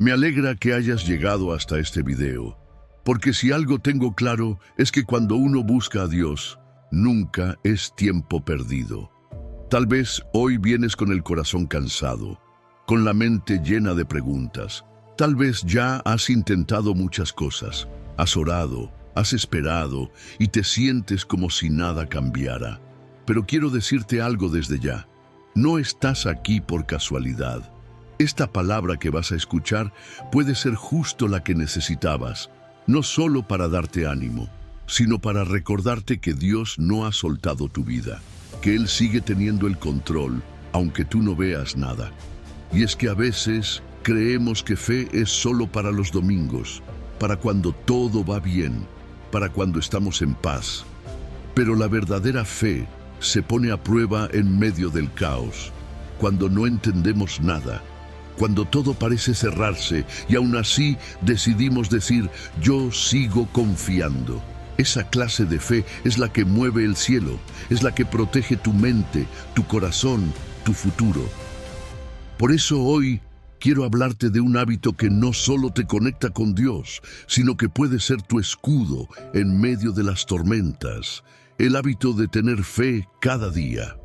Me alegra que hayas llegado hasta este video, porque si algo tengo claro es que cuando uno busca a Dios, nunca es tiempo perdido. Tal vez hoy vienes con el corazón cansado, con la mente llena de preguntas. Tal vez ya has intentado muchas cosas, has orado, has esperado y te sientes como si nada cambiara. Pero quiero decirte algo desde ya. No estás aquí por casualidad. Esta palabra que vas a escuchar puede ser justo la que necesitabas, no solo para darte ánimo, sino para recordarte que Dios no ha soltado tu vida, que Él sigue teniendo el control, aunque tú no veas nada. Y es que a veces creemos que fe es solo para los domingos, para cuando todo va bien, para cuando estamos en paz. Pero la verdadera fe se pone a prueba en medio del caos, cuando no entendemos nada, cuando todo parece cerrarse y aún así decidimos decir, yo sigo confiando. Esa clase de fe es la que mueve el cielo, es la que protege tu mente, tu corazón, tu futuro. Por eso hoy quiero hablarte de un hábito que no solo te conecta con Dios, sino que puede ser tu escudo en medio de las tormentas, el hábito de tener fe cada día.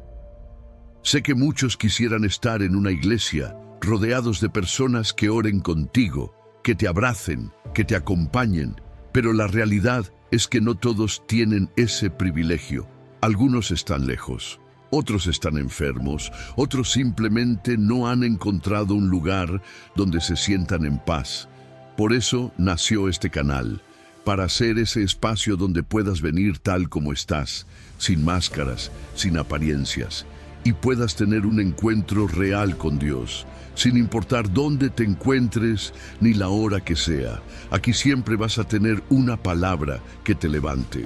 Sé que muchos quisieran estar en una iglesia, rodeados de personas que oren contigo, que te abracen, que te acompañen, pero la realidad es que no todos tienen ese privilegio. Algunos están lejos, otros están enfermos, otros simplemente no han encontrado un lugar donde se sientan en paz. Por eso nació este canal, para ser ese espacio donde puedas venir tal como estás, sin máscaras, sin apariencias, y puedas tener un encuentro real con Dios, sin importar dónde te encuentres ni la hora que sea. Aquí siempre vas a tener una palabra que te levante.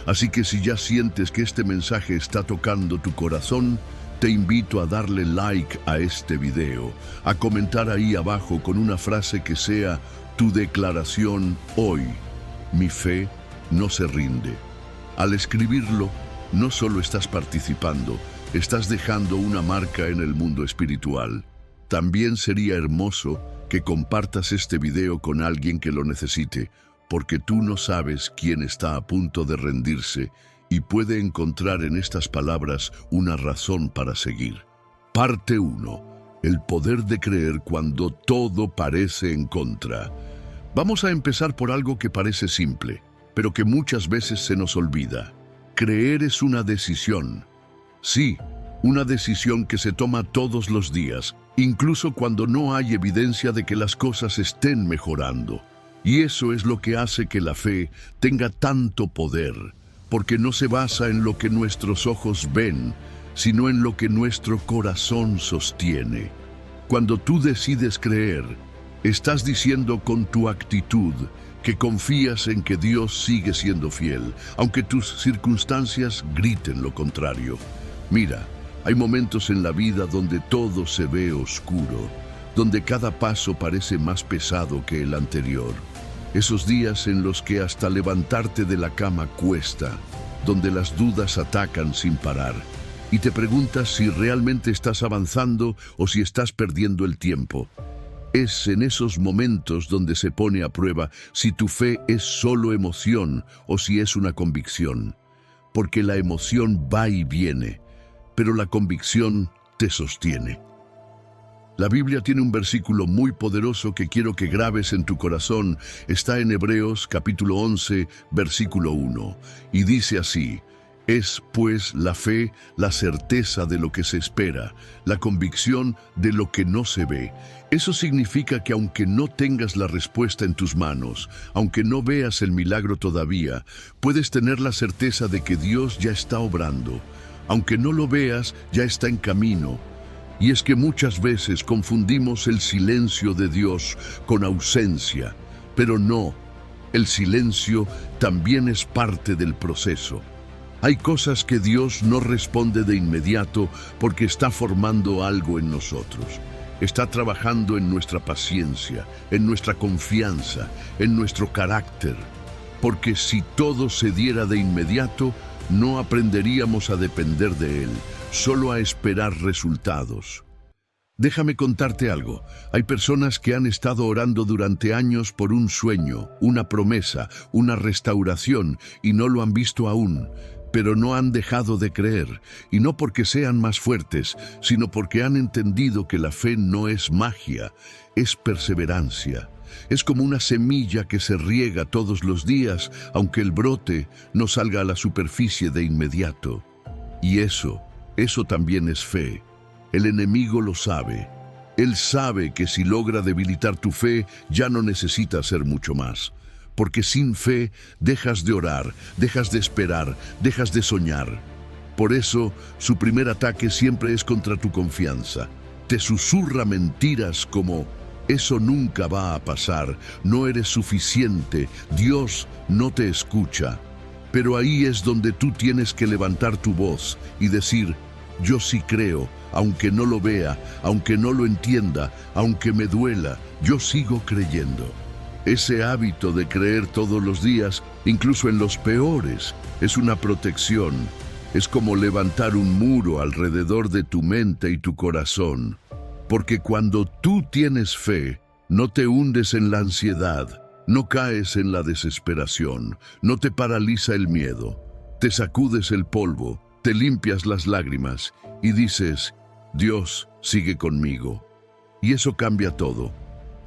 Así que si ya sientes que este mensaje está tocando tu corazón, te invito a darle like a este video, a comentar ahí abajo con una frase que sea tu declaración hoy. Mi fe no se rinde. Al escribirlo, no solo estás participando, estás dejando una marca en el mundo espiritual. También sería hermoso que compartas este video con alguien que lo necesite, porque tú no sabes quién está a punto de rendirse y puede encontrar en estas palabras una razón para seguir. Parte 1. El poder de creer cuando todo parece en contra. Vamos a empezar por algo que parece simple, pero que muchas veces se nos olvida. Creer es una decisión. Sí, una decisión que se toma todos los días, incluso cuando no hay evidencia de que las cosas estén mejorando. Y eso es lo que hace que la fe tenga tanto poder, porque no se basa en lo que nuestros ojos ven, sino en lo que nuestro corazón sostiene. Cuando tú decides creer, estás diciendo con tu actitud que confías en que Dios sigue siendo fiel, aunque tus circunstancias griten lo contrario. Mira, hay momentos en la vida donde todo se ve oscuro, donde cada paso parece más pesado que el anterior. Esos días en los que hasta levantarte de la cama cuesta, donde las dudas atacan sin parar, y te preguntas si realmente estás avanzando o si estás perdiendo el tiempo. Es en esos momentos donde se pone a prueba si tu fe es solo emoción o si es una convicción, porque la emoción va y viene, pero la convicción te sostiene. La Biblia tiene un versículo muy poderoso que quiero que grabes en tu corazón. Está en Hebreos capítulo 11, versículo 1, y dice así: es pues la fe la certeza de lo que se espera, la convicción de lo que no se ve. Eso significa que aunque no tengas la respuesta en tus manos, aunque no veas el milagro todavía, puedes tener la certeza de que Dios ya está obrando. Aunque no lo veas, ya está en camino. Y es que muchas veces confundimos el silencio de Dios con ausencia, pero no, el silencio también es parte del proceso. Hay cosas que Dios no responde de inmediato porque está formando algo en nosotros. Está trabajando en nuestra paciencia, en nuestra confianza, en nuestro carácter. Porque si todo se diera de inmediato, no aprenderíamos a depender de Él, solo a esperar resultados. Déjame contarte algo. Hay personas que han estado orando durante años por un sueño, una promesa, una restauración, y no lo han visto aún. Pero no han dejado de creer, y no porque sean más fuertes, sino porque han entendido que la fe no es magia, es perseverancia. Es como una semilla que se riega todos los días, aunque el brote no salga a la superficie de inmediato. Y eso también es fe. El enemigo lo sabe. Él sabe que si logra debilitar tu fe, ya no necesita hacer mucho más. Porque sin fe dejas de orar, dejas de esperar, dejas de soñar. Por eso, su primer ataque siempre es contra tu confianza. Te susurra mentiras como: eso nunca va a pasar, no eres suficiente, Dios no te escucha. Pero ahí es donde tú tienes que levantar tu voz y decir: yo sí creo, aunque no lo vea, aunque no lo entienda, aunque me duela, yo sigo creyendo. Ese hábito de creer todos los días, incluso en los peores, es una protección. Es como levantar un muro alrededor de tu mente y tu corazón. Porque cuando tú tienes fe, no te hundes en la ansiedad, no caes en la desesperación, no te paraliza el miedo, te sacudes el polvo, te limpias las lágrimas y dices: Dios sigue conmigo. Y eso cambia todo.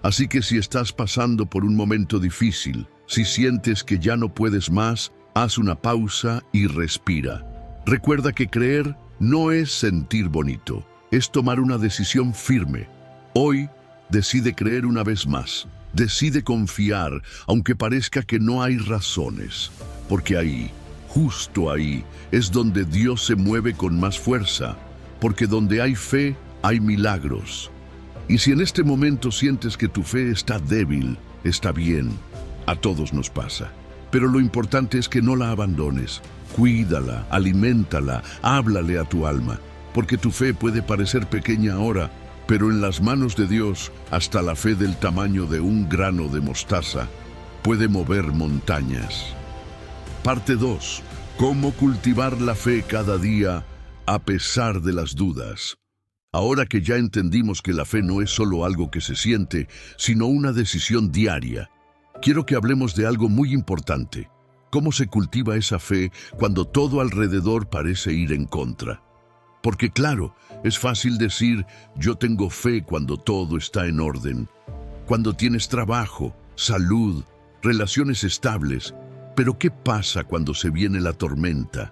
Así que si estás pasando por un momento difícil, si sientes que ya no puedes más, haz una pausa y respira. Recuerda que creer no es sentir bonito, es tomar una decisión firme. Hoy, decide creer una vez más. Decide confiar, aunque parezca que no hay razones. Porque ahí, justo ahí, es donde Dios se mueve con más fuerza. Porque donde hay fe, hay milagros. Y si en este momento sientes que tu fe está débil, está bien. A todos nos pasa. Pero lo importante es que no la abandones. Cuídala, aliméntala, háblale a tu alma. Porque tu fe puede parecer pequeña ahora, pero en las manos de Dios, hasta la fe del tamaño de un grano de mostaza puede mover montañas. Parte 2. ¿Cómo cultivar la fe cada día a pesar de las dudas? Ahora que ya entendimos que la fe no es solo algo que se siente, sino una decisión diaria, quiero que hablemos de algo muy importante. ¿Cómo se cultiva esa fe cuando todo alrededor parece ir en contra? Porque claro, es fácil decir: yo tengo fe cuando todo está en orden, cuando tienes trabajo, salud, relaciones estables. Pero ¿qué pasa cuando se viene la tormenta?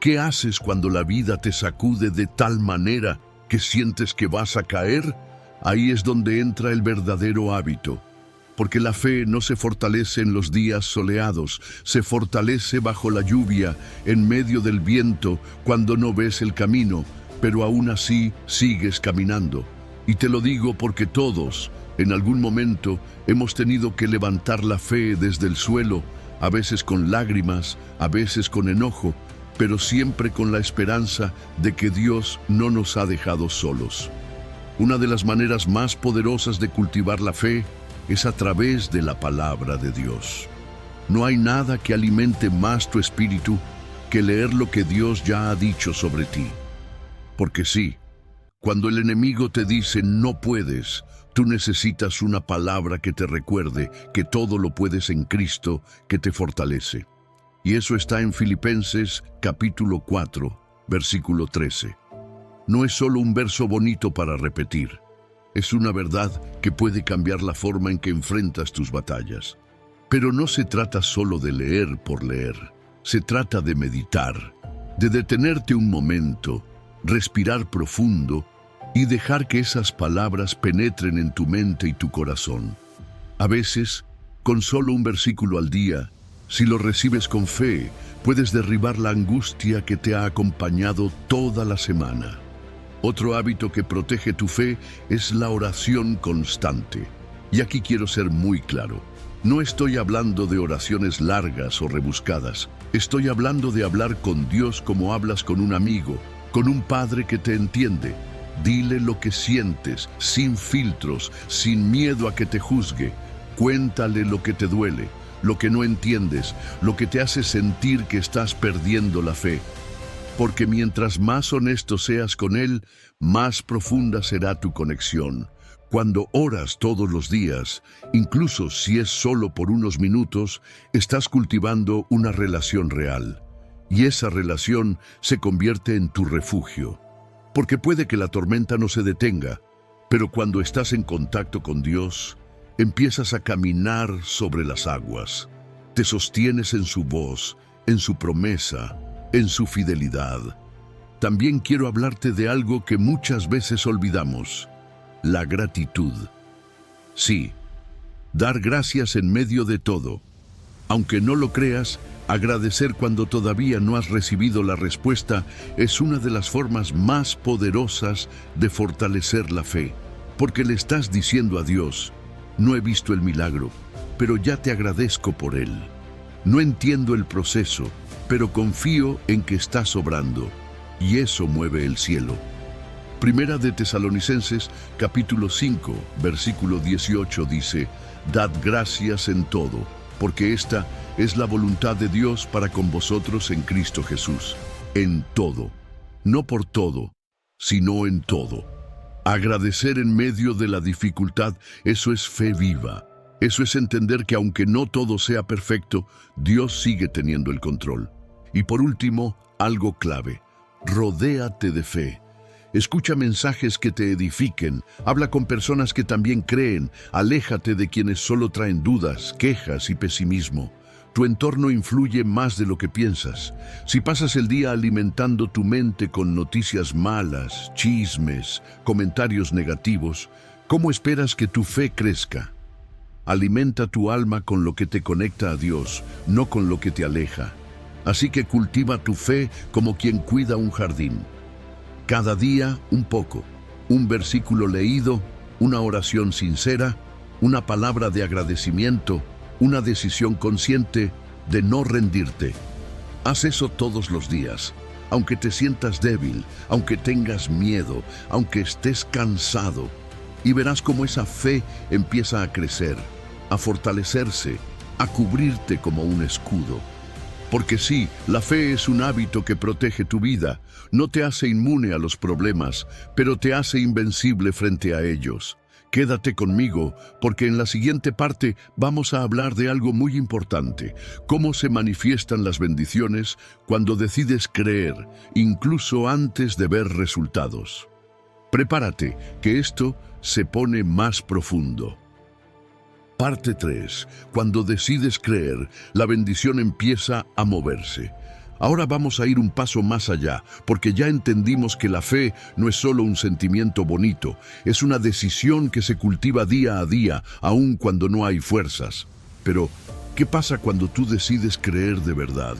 ¿Qué haces cuando la vida te sacude de tal manera que sientes que vas a caer? Ahí es donde entra el verdadero hábito. Porque la fe no se fortalece en los días soleados, se fortalece bajo la lluvia, en medio del viento, cuando no ves el camino, pero aún así sigues caminando. Y te lo digo porque todos, en algún momento, hemos tenido que levantar la fe desde el suelo, a veces con lágrimas, a veces con enojo, pero siempre con la esperanza de que Dios no nos ha dejado solos. Una de las maneras más poderosas de cultivar la fe es a través de la palabra de Dios. No hay nada que alimente más tu espíritu que leer lo que Dios ya ha dicho sobre ti. Porque sí, cuando el enemigo te dice no puedes, tú necesitas una palabra que te recuerde que todo lo puedes en Cristo, que te fortalece. Y eso está en Filipenses capítulo 4, versículo 13. No es solo un verso bonito para repetir. Es una verdad que puede cambiar la forma en que enfrentas tus batallas. Pero no se trata solo de leer por leer. Se trata de meditar, de detenerte un momento, respirar profundo y dejar que esas palabras penetren en tu mente y tu corazón. A veces, con solo un versículo al día, si lo recibes con fe, puedes derribar la angustia que te ha acompañado toda la semana. Otro hábito que protege tu fe es la oración constante. Y aquí quiero ser muy claro. No estoy hablando de oraciones largas o rebuscadas. Estoy hablando de hablar con Dios como hablas con un amigo, con un padre que te entiende. Dile lo que sientes, sin filtros, sin miedo a que te juzgue. Cuéntale lo que te duele, lo que no entiendes, lo que te hace sentir que estás perdiendo la fe. porque mientras más honesto seas con Él, más profunda será tu conexión. Cuando oras todos los días, incluso si es solo por unos minutos, estás cultivando una relación real. Y esa relación se convierte en tu refugio. Porque puede que la tormenta no se detenga, pero cuando estás en contacto con Dios, empiezas a caminar sobre las aguas. Te sostienes en su voz, en su promesa, en su fidelidad. También quiero hablarte de algo que muchas veces olvidamos: la gratitud. Sí, dar gracias en medio de todo. Aunque no lo creas, agradecer cuando todavía no has recibido la respuesta es una de las formas más poderosas de fortalecer la fe, porque le estás diciendo a Dios: no he visto el milagro, pero ya te agradezco por él. No entiendo el proceso, pero confío en que estás obrando, y eso mueve el cielo. Primera de Tesalonicenses, capítulo 5, versículo 18 dice: Dad gracias en todo, porque esta es la voluntad de Dios para con vosotros en Cristo Jesús. En todo, no por todo, sino en todo. Agradecer en medio de la dificultad, eso es fe viva. Eso es entender que aunque no todo sea perfecto, Dios sigue teniendo el control. Y por último, algo clave: rodéate de fe. Escucha mensajes que te edifiquen, habla con personas que también creen, aléjate de quienes solo traen dudas, quejas y pesimismo. Tu entorno influye más de lo que piensas. Si pasas el día alimentando tu mente con noticias malas, chismes, comentarios negativos, ¿cómo esperas que tu fe crezca? Alimenta tu alma con lo que te conecta a Dios, no con lo que te aleja. Así que cultiva tu fe como quien cuida un jardín. Cada día un poco, un versículo leído, una oración sincera, una palabra de agradecimiento, una decisión consciente de no rendirte. Haz eso todos los días, aunque te sientas débil, aunque tengas miedo, aunque estés cansado, y verás cómo esa fe empieza a crecer, a fortalecerse, a cubrirte como un escudo. Porque sí, la fe es un hábito que protege tu vida. No te hace inmune a los problemas, pero te hace invencible frente a ellos. Quédate conmigo, porque en la siguiente parte vamos a hablar de algo muy importante: cómo se manifiestan las bendiciones cuando decides creer, incluso antes de ver resultados. Prepárate, que esto se pone más profundo. Parte 3. Cuando decides creer, la bendición empieza a moverse. Ahora vamos a ir un paso más allá, porque ya entendimos que la fe no es solo un sentimiento bonito, es una decisión que se cultiva día a día, aun cuando no hay fuerzas. Pero, ¿qué pasa cuando tú decides creer de verdad?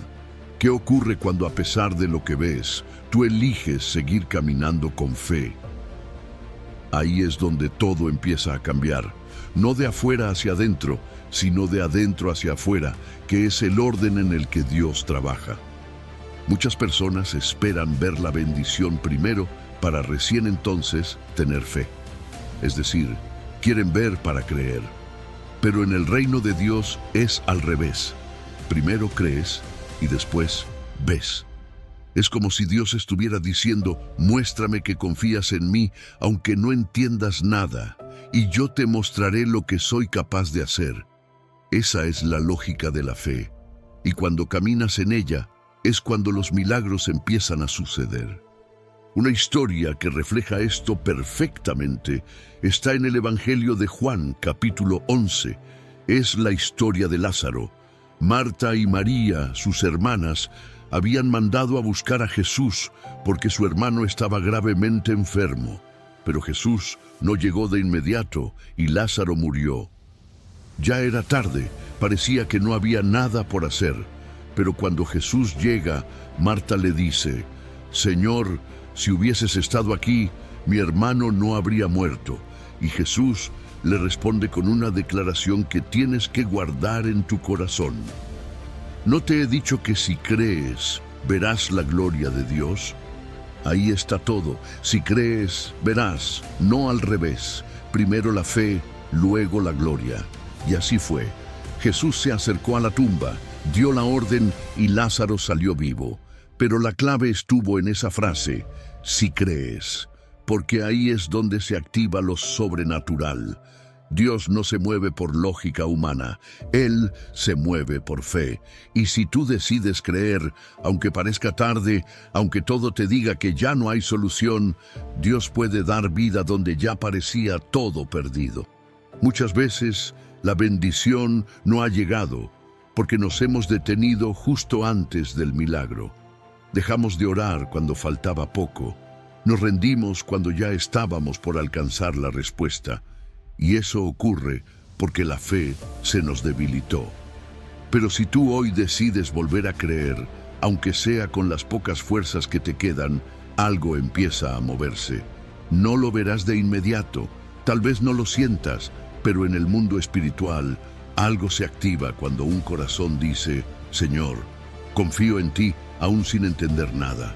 ¿Qué ocurre cuando, a pesar de lo que ves, tú eliges seguir caminando con fe? Ahí es donde todo empieza a cambiar. No de afuera hacia adentro, sino de adentro hacia afuera, que es el orden en el que Dios trabaja. Muchas personas esperan ver la bendición primero para recién entonces tener fe. Es decir, quieren ver para creer. Pero en el reino de Dios es al revés. Primero crees y después ves. Es como si Dios estuviera diciendo: muéstrame que confías en mí, aunque no entiendas nada, y yo te mostraré lo que soy capaz de hacer. Esa es la lógica de la fe. Y cuando caminas en ella, es cuando los milagros empiezan a suceder. Una historia que refleja esto perfectamente está en el Evangelio de Juan, capítulo 11. Es la historia de Lázaro. Marta y María, sus hermanas, habían mandado a buscar a Jesús porque su hermano estaba gravemente enfermo. Pero Jesús no llegó de inmediato y Lázaro murió. Ya era tarde, parecía que no había nada por hacer. Pero cuando Jesús llega, Marta le dice: Señor, si hubieses estado aquí, mi hermano no habría muerto. Y Jesús le responde con una declaración que tienes que guardar en tu corazón. ¿No te he dicho que si crees, verás la gloria de Dios? Ahí está todo. Si crees, verás, no al revés. Primero la fe, luego la gloria. Y así fue. Jesús se acercó a la tumba, dio la orden y Lázaro salió vivo. Pero la clave estuvo en esa frase, si crees, porque ahí es donde se activa lo sobrenatural. Dios no se mueve por lógica humana, Él se mueve por fe. Y si tú decides creer, aunque parezca tarde, aunque todo te diga que ya no hay solución, Dios puede dar vida donde ya parecía todo perdido. Muchas veces la bendición no ha llegado porque nos hemos detenido justo antes del milagro. Dejamos de orar cuando faltaba poco. Nos rendimos cuando ya estábamos por alcanzar la respuesta. Y eso ocurre porque la fe se nos debilitó. Pero si tú hoy decides volver a creer, aunque sea con las pocas fuerzas que te quedan, algo empieza a moverse. No lo verás de inmediato, tal vez no lo sientas, pero en el mundo espiritual, algo se activa cuando un corazón dice, Señor, confío en ti, aún sin entender nada.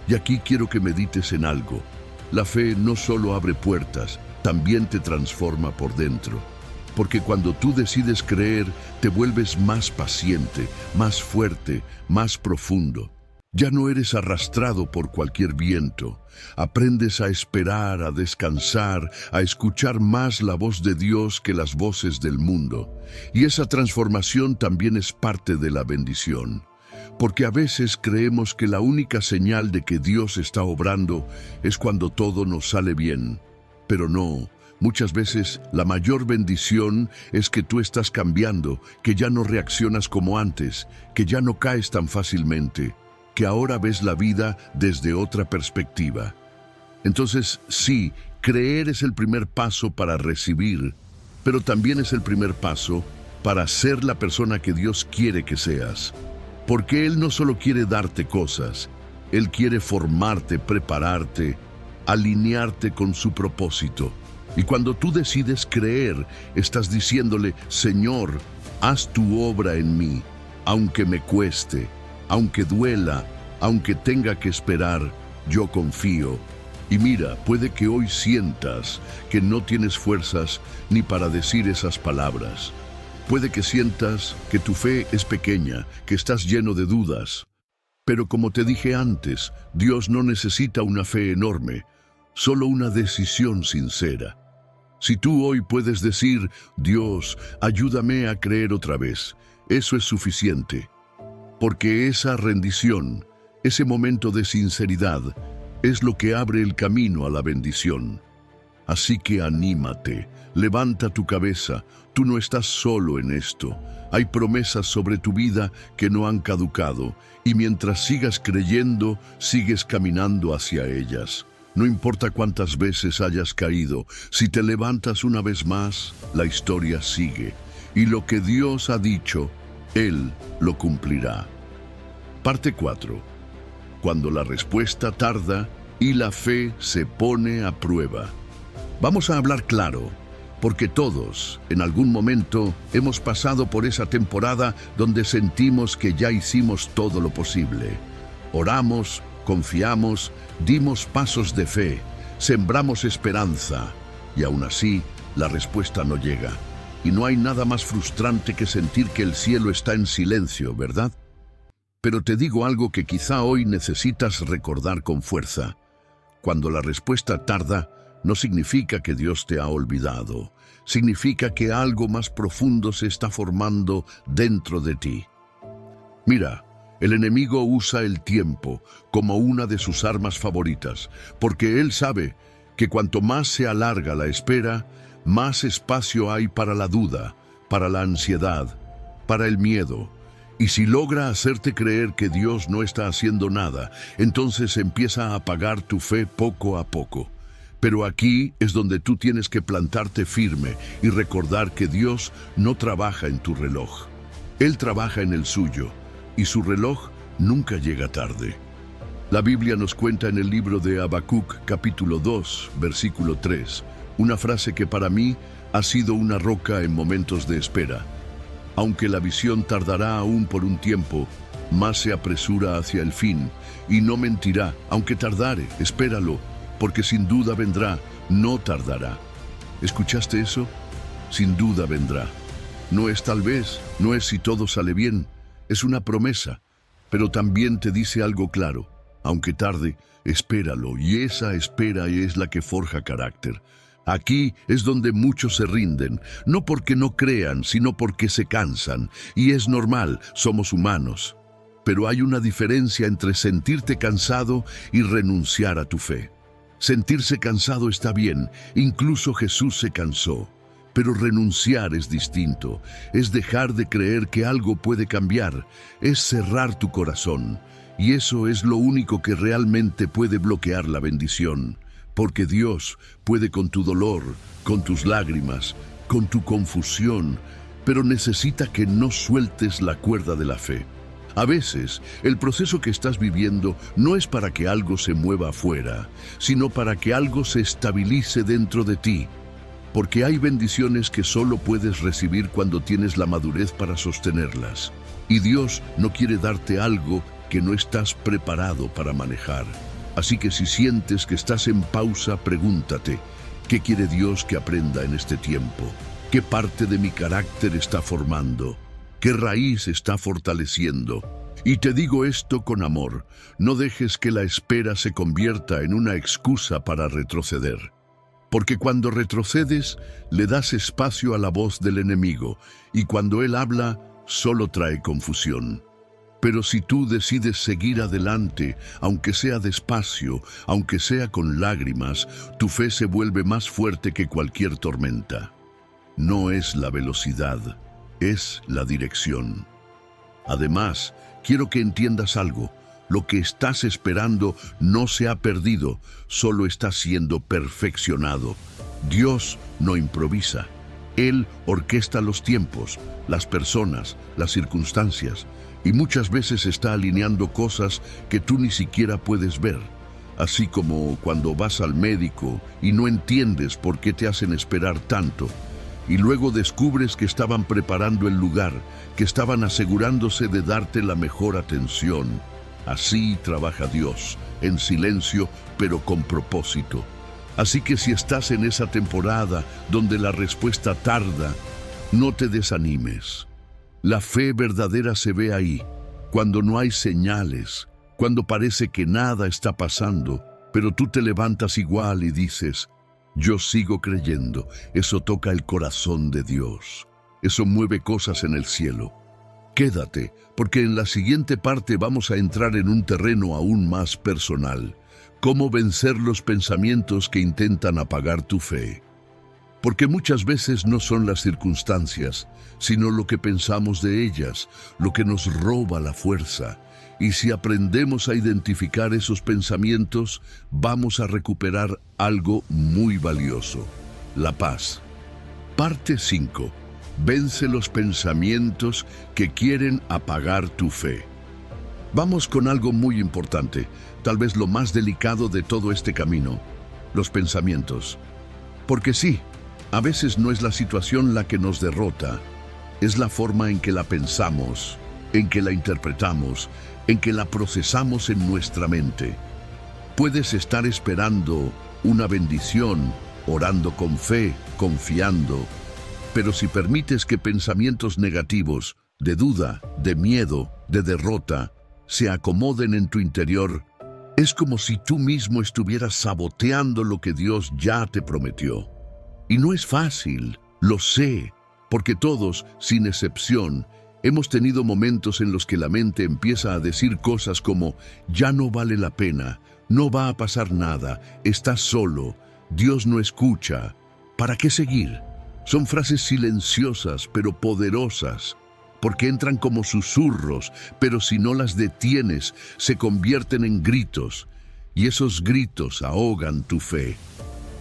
Y aquí quiero que medites en algo. La fe no solo abre puertas, también te transforma por dentro. Porque cuando tú decides creer, te vuelves más paciente, más fuerte, más profundo. Ya no eres arrastrado por cualquier viento. Aprendes a esperar, a descansar, a escuchar más la voz de Dios que las voces del mundo. Y esa transformación también es parte de la bendición. Porque a veces creemos que la única señal de que Dios está obrando es cuando todo nos sale bien. Pero no, muchas veces la mayor bendición es que tú estás cambiando, que ya no reaccionas como antes, que ya no caes tan fácilmente, que ahora ves la vida desde otra perspectiva. Entonces, sí, creer es el primer paso para recibir, pero también es el primer paso para ser la persona que Dios quiere que seas. Porque Él no solo quiere darte cosas, Él quiere formarte, prepararte, alinearte con su propósito. Y cuando tú decides creer, estás diciéndole, Señor, haz tu obra en mí, aunque me cueste, aunque duela, aunque tenga que esperar, yo confío. Y mira, puede que hoy sientas que no tienes fuerzas ni para decir esas palabras. Puede que sientas que tu fe es pequeña, que estás lleno de dudas. Pero como te dije antes, Dios no necesita una fe enorme, solo una decisión sincera. Si tú hoy puedes decir, Dios, ayúdame a creer otra vez, eso es suficiente. Porque esa rendición, ese momento de sinceridad, es lo que abre el camino a la bendición. Así que anímate, levanta tu cabeza, tú no estás solo en esto. Hay promesas sobre tu vida que no han caducado, y mientras sigas creyendo, sigues caminando hacia ellas. No importa cuántas veces hayas caído, si te levantas una vez más, la historia sigue. Y lo que Dios ha dicho, Él lo cumplirá. Parte 4. Cuando la respuesta tarda y la fe se pone a prueba. Vamos a hablar claro, porque todos, en algún momento, hemos pasado por esa temporada donde sentimos que ya hicimos todo lo posible. Oramos, confiamos, dimos pasos de fe, sembramos esperanza, y aún así, la respuesta no llega. Y no hay nada más frustrante que sentir que el cielo está en silencio, ¿verdad? Pero te digo algo que quizá hoy necesitas recordar con fuerza. Cuando la respuesta tarda, no significa que Dios te ha olvidado. Significa que algo más profundo se está formando dentro de ti. Mira, el enemigo usa el tiempo como una de sus armas favoritas, porque él sabe que cuanto más se alarga la espera, más espacio hay para la duda, para la ansiedad, para el miedo. Y si logra hacerte creer que Dios no está haciendo nada, entonces empieza a apagar tu fe poco a poco. Pero aquí es donde tú tienes que plantarte firme y recordar que Dios no trabaja en tu reloj. Él trabaja en el suyo, y su reloj nunca llega tarde. La Biblia nos cuenta en el libro de Habacuc, capítulo 2, versículo 3, una frase que para mí ha sido una roca en momentos de espera. Aunque la visión tardará aún por un tiempo, más se apresura hacia el fin, y no mentirá, aunque tardare, espéralo, porque sin duda vendrá, no tardará. ¿Escuchaste eso? Sin duda vendrá. No es tal vez, no es si todo sale bien, es una promesa. pero también te dice algo claro. Aunque tarde, espéralo, y esa espera es la que forja carácter. Aquí es donde muchos se rinden, no porque no crean, sino porque se cansan, y es normal, somos humanos. Pero hay una diferencia entre sentirte cansado y renunciar a tu fe. Sentirse cansado está bien, incluso Jesús se cansó. Pero renunciar es distinto, es dejar de creer que algo puede cambiar, es cerrar tu corazón. Y eso es lo único que realmente puede bloquear la bendición. Porque Dios puede con tu dolor, con tus lágrimas, con tu confusión, pero necesita que no sueltes la cuerda de la fe. A veces, el proceso que estás viviendo no es para que algo se mueva afuera, sino para que algo se estabilice dentro de ti. Porque hay bendiciones que solo puedes recibir cuando tienes la madurez para sostenerlas. Y Dios no quiere darte algo que no estás preparado para manejar. Así que si sientes que estás en pausa, pregúntate, ¿qué quiere Dios que aprenda en este tiempo? ¿Qué parte de mi carácter está formando? ¿Qué raíz está fortaleciendo? Y te digo esto con amor, no dejes que la espera se convierta en una excusa para retroceder. Porque cuando retrocedes, le das espacio a la voz del enemigo, y cuando él habla, solo trae confusión. Pero si tú decides seguir adelante, aunque sea despacio, aunque sea con lágrimas, tu fe se vuelve más fuerte que cualquier tormenta. No es la velocidad, es la dirección. Además, quiero que entiendas algo. Lo que estás esperando no se ha perdido, solo está siendo perfeccionado. Dios no improvisa. Él orquesta los tiempos, las personas, las circunstancias, y muchas veces está alineando cosas que tú ni siquiera puedes ver. Así como cuando vas al médico y no entiendes por qué te hacen esperar tanto, y luego descubres que estaban preparando el lugar, que estaban asegurándose de darte la mejor atención. Así trabaja Dios, en silencio, pero con propósito. Así que si estás en esa temporada donde la respuesta tarda, no te desanimes. La fe verdadera se ve ahí, cuando no hay señales, cuando parece que nada está pasando, pero tú te levantas igual y dices, yo sigo creyendo. Eso toca el corazón de Dios. Eso mueve cosas en el cielo. Quédate, porque en la siguiente parte vamos a entrar en un terreno aún más personal. Cómo vencer los pensamientos que intentan apagar tu fe. Porque muchas veces no son las circunstancias, sino lo que pensamos de ellas, lo que nos roba la fuerza. Y si aprendemos a identificar esos pensamientos, vamos a recuperar algo muy valioso: la paz. Parte 5. Vence los pensamientos que quieren apagar tu fe. Vamos con algo muy importante, tal vez lo más delicado de todo este camino: los pensamientos. Porque sí, a veces no es la situación la que nos derrota, es la forma en que la pensamos, en que la interpretamos, en que la procesamos en nuestra mente. Puedes estar esperando una bendición, orando con fe, confiando, pero si permites que pensamientos negativos, de duda, de miedo, de derrota, se acomoden en tu interior, es como si tú mismo estuvieras saboteando lo que Dios ya te prometió. Y no es fácil, lo sé, porque todos, sin excepción, hemos tenido momentos en los que la mente empieza a decir cosas como, ya no vale la pena, no va a pasar nada, estás solo, Dios no escucha, ¿para qué seguir? Son frases silenciosas pero poderosas, porque entran como susurros, pero si no las detienes, se convierten en gritos, y esos gritos ahogan tu fe.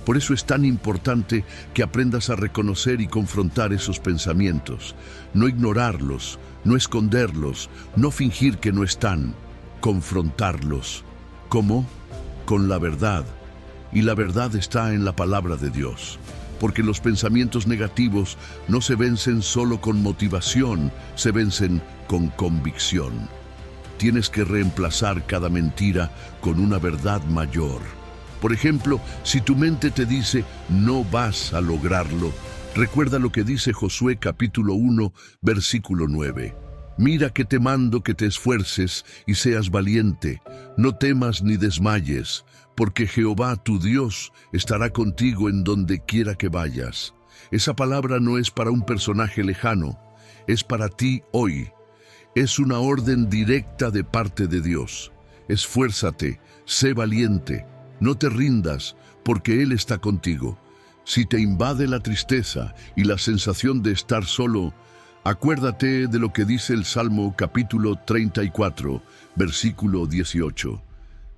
Por eso es tan importante que aprendas a reconocer y confrontar esos pensamientos, no ignorarlos, no esconderlos, no fingir que no están, confrontarlos. ¿Cómo? Con la verdad. Y la verdad está en la palabra de Dios, porque los pensamientos negativos no se vencen solo con motivación, se vencen con convicción. Tienes que reemplazar cada mentira con una verdad mayor. Por ejemplo, si tu mente te dice, no vas a lograrlo, recuerda lo que dice Josué capítulo 1, versículo 9. Mira que te mando que te esfuerces y seas valiente. No temas ni desmayes, porque Jehová tu Dios estará contigo en donde quiera que vayas. Esa palabra no es para un personaje lejano, es para ti hoy. Es una orden directa de parte de Dios. Esfuérzate, sé valiente, no te rindas, porque Él está contigo. Si te invade la tristeza y la sensación de estar solo, acuérdate de lo que dice el Salmo capítulo 34, versículo 18.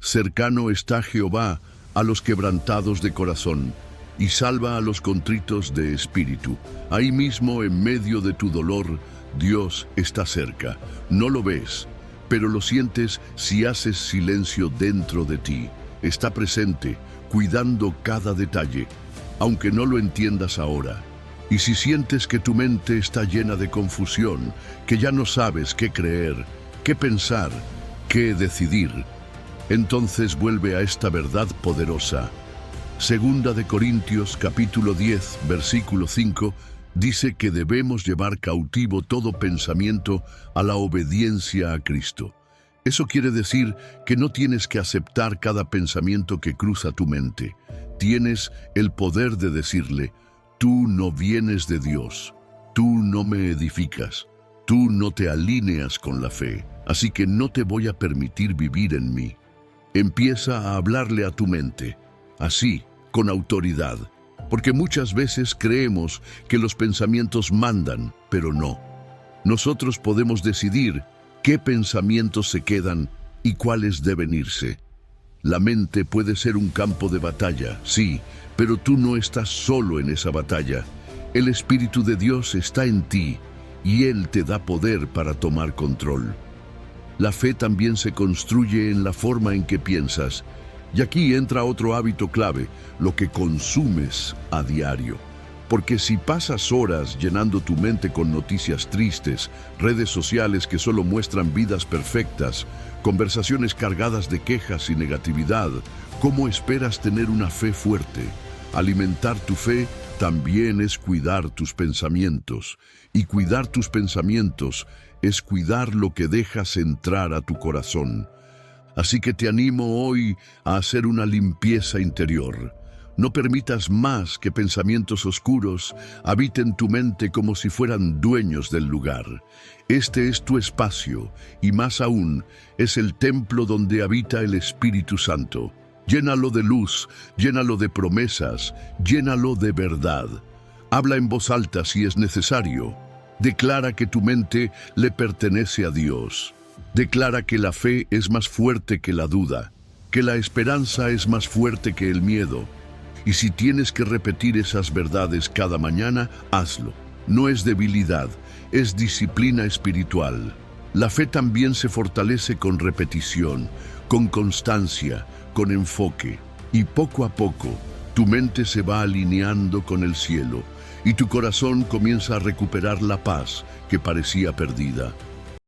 Cercano está Jehová a los quebrantados de corazón, y salva a los contritos de espíritu. Ahí mismo, en medio de tu dolor, Dios está cerca. No lo ves, pero lo sientes si haces silencio dentro de ti. Está presente, cuidando cada detalle, aunque no lo entiendas ahora. Y si sientes que tu mente está llena de confusión, que ya no sabes qué creer, qué pensar, qué decidir, entonces vuelve a esta verdad poderosa. Segunda de Corintios capítulo 10, versículo 5, dice que debemos llevar cautivo todo pensamiento a la obediencia a Cristo. Eso quiere decir que no tienes que aceptar cada pensamiento que cruza tu mente. Tienes el poder de decirle: tú no vienes de Dios, tú no me edificas, tú no te alineas con la fe, así que no te voy a permitir vivir en mí. Empieza a hablarle a tu mente, así, con autoridad, porque muchas veces creemos que los pensamientos mandan, pero no. Nosotros podemos decidir qué pensamientos se quedan y cuáles deben irse. La mente puede ser un campo de batalla, sí, pero tú no estás solo en esa batalla. El Espíritu de Dios está en ti y Él te da poder para tomar control. La fe también se construye en la forma en que piensas. Y aquí entra otro hábito clave, lo que consumes a diario. Porque si pasas horas llenando tu mente con noticias tristes, redes sociales que solo muestran vidas perfectas, conversaciones cargadas de quejas y negatividad, ¿cómo esperas tener una fe fuerte? Alimentar tu fe también es cuidar tus pensamientos. Y cuidar tus pensamientos es cuidar lo que dejas entrar a tu corazón. Así que te animo hoy a hacer una limpieza interior. No permitas más que pensamientos oscuros habiten tu mente como si fueran dueños del lugar. Este es tu espacio y más aún es el templo donde habita el Espíritu Santo. Llénalo de luz, llénalo de promesas, llénalo de verdad. Habla en voz alta si es necesario. Declara que tu mente le pertenece a Dios. Declara que la fe es más fuerte que la duda, que la esperanza es más fuerte que el miedo. Y si tienes que repetir esas verdades cada mañana, hazlo. No es debilidad, es disciplina espiritual. La fe también se fortalece con repetición, con constancia, con enfoque. Y poco a poco, tu mente se va alineando con el cielo y tu corazón comienza a recuperar la paz que parecía perdida.